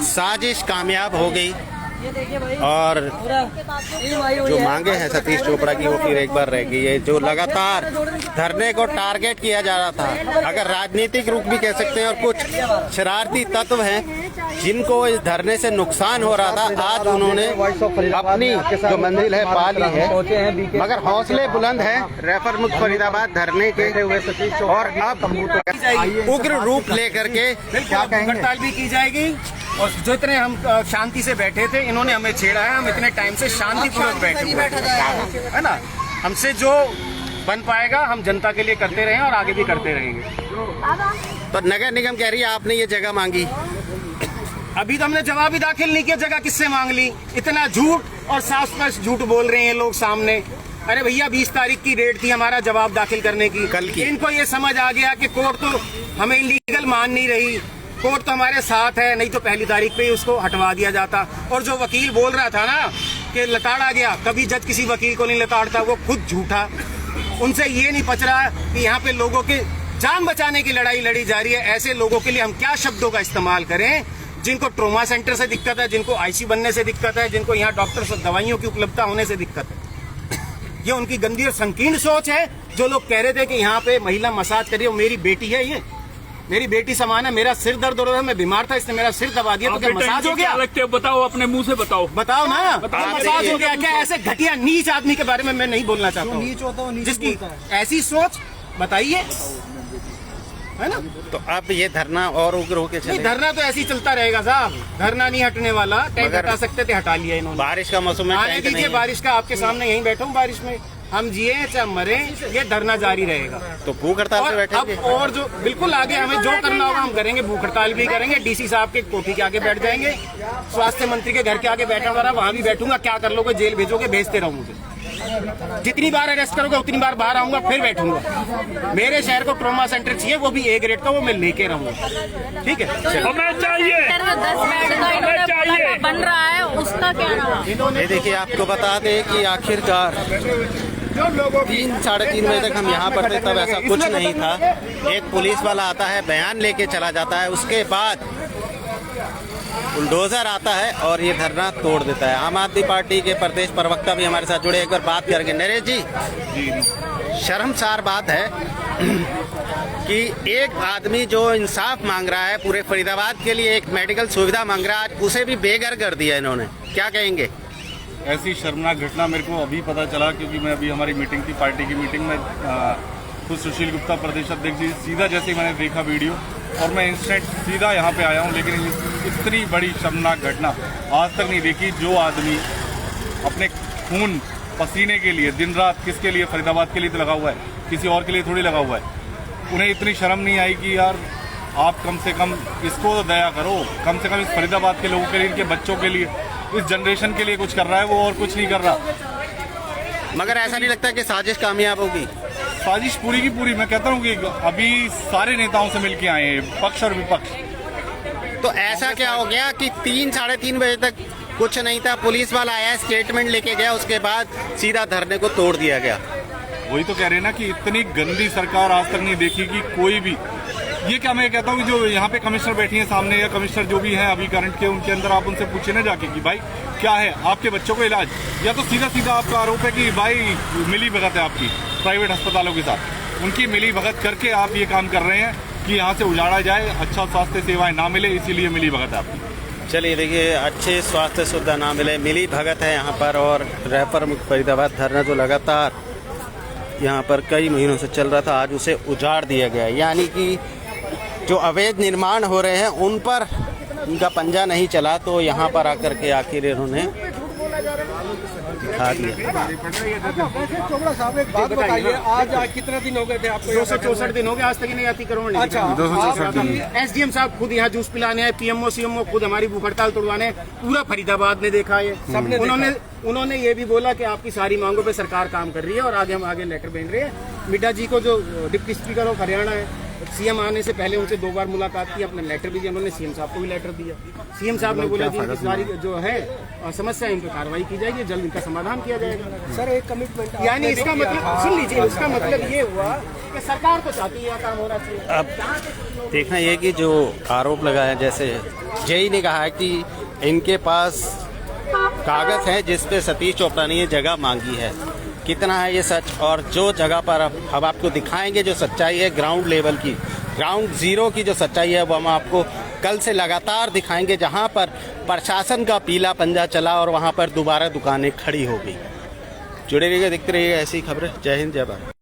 साजिश कामयाब हो गई और जो मांगे हैं सतीश चोपड़ा की वो फिर एक बार रह गई है। जो लगातार धरने को टारगेट किया जा रहा था, अगर राजनीतिक रूप भी कह सकते हैं, और कुछ शरारती तत्व हैं जिनको इस धरने से नुकसान हो रहा था, आज उन्होंने अपनी जो मंजिल है पा ली है। मगर हौसले बुलंद हैं रैफर मुक्त फरीदाबाद धरने के, और अब उग्र रूप लेकर के हड़ताल भी की जाएगी। और जो इतने हम शांति से बैठे थे, इन्होंने हमें छेड़ा है। हम इतने टाइम से शांतिपूर्वक बैठे हुए है ना। हमसे जो बन पाएगा हम जनता के लिए करते रहे और आगे भी करते रहेंगे। तो नगर निगम कह रही है आपने ये जगह मांगी, अभी तो हमने जवाब ही दाखिल नहीं किया, जगह किससे मांग ली? इतना झूठ और साफ स्पष्ट झूठ बोल रहे हैं लोग सामने। अरे भैया 20 तारीख की डेट थी हमारा जवाब दाखिल करने की, कल की। इनको ये समझ आ गया कि कोर्ट तो हमें इलीगल मान नहीं रही, कोर्ट तो हमारे साथ है, नहीं तो पहली तारीख पे ही उसको हटवा दिया जाता। और जो वकील बोल रहा था ना कि लताड़ा गया, कभी जज किसी वकील को नहीं लताड़ता, वो खुद झूठा। उनसे ये नहीं पच रहा कि यहाँ पे लोगों की जान बचाने की लड़ाई लड़ी जा रही है। ऐसे लोगों के लिए हम क्या शब्दों का इस्तेमाल करें जिनको ट्रोमा सेंटर से दिक्कत है, जिनको आईसीयू बनने से दिक्कत है, जिनको यहाँ डॉक्टर्स और दवाइयों की उपलब्धता होने से दिक्कत है। ये उनकी गंदी और संकीर्ण सोच है। जो लोग कह रहे थे कि यहाँ पे महिला मसाज कर रही है, वो मेरी बेटी है, ये मेरी बेटी समान है। मेरा सिर दर्द हो रहा था, मैं बीमार था, इसने मेरा सिर दबा दिया, तो क्या मसाज हो गया? बताओ, अपने मुंह से बताओ ना, मसाज हो गया क्या? ऐसे घटिया नीच आदमी के बारे में मैं नहीं बोलना चाहता हूँ, जिसकी ऐसी सोच बताइए, है ना। तो अब ये धरना और उग्र होके चलेगा? धरना तो ऐसे ही चलता रहेगा साहब, धरना नहीं हटने वाला। टैंक हटा सकते थे, हटा लिया इन्होंने। बारिश का मौसम है, आने दीजिए बारिश का, आपके सामने यहीं बैठा हूँ बारिश में। हम जिए चाहे मरे, ये धरना जारी रहेगा। तो भूख हड़ताल पे बैठेंगे? अब और जो बिल्कुल आगे हमें जो करना होगा हम करेंगे। भूख हड़ताल भी करेंगे, डीसी साहब के कोठी के आगे बैठ जाएंगे, स्वास्थ्य मंत्री के घर के आगे बैठा हुआ, वहाँ भी बैठूंगा। क्या कर लोगे? जेल भेजोगे? भेजते रहूँ मुझे। जितनी बार अरेस्ट करोगे उतनी बार बाहर आऊंगा, फिर बैठूंगा। मेरे शहर को ट्रोमा सेंटर चाहिए, वो भी ए ग्रेड का, वो मैं लेके रहूंगा। ठीक है, हमें चाहिए, 10 बेड का बन रहा है, उसका क्या नाम? ये देखिए, आपको बता दें कि आखिरकार 3 साढ़े 3 बजे तक हम यहाँ पर थे, तब ऐसा कुछ नहीं था। एक पुलिस वाला आता है, बयान लेके चला जाता है, उसके बाद बुलडोजर आता है और ये धरना तोड़ देता है। आम आदमी पार्टी के प्रदेश प्रवक्ता भी हमारे साथ जुड़े, एक बार बात करेंगे। नरेश जी, शर्मसार बात है कि एक आदमी जो इंसाफ मांग रहा है, पूरे फरीदाबाद के लिए एक मेडिकल सुविधा मांग रहा है, उसे भी बेघर कर दिया इन्होंने। क्या कहेंगे? ऐसी शर्मनाक घटना मेरे को अभी पता चला, क्योंकि मैं अभी हमारी मीटिंग थी, पार्टी की मीटिंग में खुद सुशील गुप्ता प्रदेश अध्यक्ष जी, सीधा जैसे ही मैंने देखा वीडियो और मैं इंस्टेंट सीधा यहाँ पे आया हूँ। लेकिन इतनी बड़ी शर्मनाक घटना आज तक नहीं देखी। जो आदमी अपने खून पसीने के लिए दिन रात, किसके लिए? फरीदाबाद के लिए तो लगा हुआ है, किसी और के लिए थोड़ी लगा हुआ है। उन्हें इतनी शर्म नहीं आई कि यार आप कम से कम इसको तो दया करो, कम से कम इस फरीदाबाद के लोगों के लिए, इनके बच्चों के लिए, इस जनरेशन के लिए कुछ कर रहा है वो, और कुछ नहीं कर रहा। मगर ऐसा नहीं लगता कि साजिश कामयाब होगी? साजिश पूरी की पूरी, मैं कहता हूँ कि अभी सारे नेताओं से मिलके आए हैं, पक्ष और विपक्ष। तो ऐसा क्या हो गया कि 3 साढ़े 3 बजे तक कुछ नहीं था, पुलिस वाला आया, स्टेटमेंट लेके गया, उसके बाद सीधा धरने को तोड़ दिया गया? वही तो कह रहे हैं ना कि इतनी गंदी सरकार आज तक नहीं देखी कि कोई भी। ये क्या मैं कहता हूँ कि जो यहाँ पे कमिश्नर बैठी हैं सामने, या कमिश्नर जो भी हैं अभी करंट के, उनके अंदर आप उनसे पूछे ना जाके कि भाई क्या है आपके बच्चों को इलाज, या तो सीधा सीधा आपका आरोप है कि भाई मिली भगत है आपकी प्राइवेट अस्पतालों के साथ। उनकी मिली भगत करके आप ये काम कर रहे हैं कि यहाँ से उजाड़ा जाए, अच्छा स्वास्थ्य सेवाएं ना मिले, इसीलिए मिली भगत है आपकी। चलिए देखिए, अच्छे स्वास्थ्य सुविधा ना मिले, मिली भगत है यहाँ पर। और रैफर मुक्त फरीदाबाद धरना जो लगातार यहाँ पर कई महीनों से चल रहा था, आज उसे उजाड़ दिया गया। यानी कि जो अवैध निर्माण हो रहे हैं उन पर उनका पंजा नहीं चला, तो यहाँ पर आकर के आखिर इन्होंने दिखा दिया। चोपड़ा साहब एक बात बताइए, आज कितना दिन हो गए थे आपको? 264 दिन हो गए, आज तक ही नहीं आती करोड़। अच्छा, 264 दिन। एसडीएम साहब खुद यहाँ जूस पिलाने आए, पीएमओ सीएमओ खुद हमारी भूख हड़ताल तोड़वाने, पूरा फरीदाबाद ने देखा है, सबने। उन्होंने ये भी बोला कि आपकी सारी मांगों पे सरकार काम कर रही है और आगे हम लेटर भेज रहे हैं। मिड्डा जी को जो डिप्टी स्पीकर ऑफ हरियाणा है, सीएम आने से पहले उनसे 2 बार मुलाकात की, अपने लेटर भी दिया, उन्होंने सीएम साहब को भी लेटर दिया। सीएम साहब ने बोला कि इनकी सारी जो है समस्या, इन पर कार्रवाई की जाएगी, जल्द इनका समाधान किया जाएगा। सर एक कमिटमेंट, यानी इसका मतलब सुन लीजिए, इसका मतलब ये हुआ कि सरकार तो चाहती है काम होना चाहिए। अब देखना ये कि जो आरोप लगाया, जैसे जेई ने कहा है कि इनके पास कागज है जिस पे सतीश चोपड़ा ने ये जगह मांगी है, कितना है ये सच, और जो जगह पर अब आपको दिखाएंगे जो सच्चाई है ग्राउंड लेवल की, ग्राउंड जीरो की जो सच्चाई है वो हम आपको कल से लगातार दिखाएंगे, जहां पर प्रशासन का पीला पंजा चला और वहां पर दोबारा दुकानें खड़ी हो गई। जुड़े रहिएगा, देखते रहिएगा ऐसी खबरें। जय हिंद, जय भारत।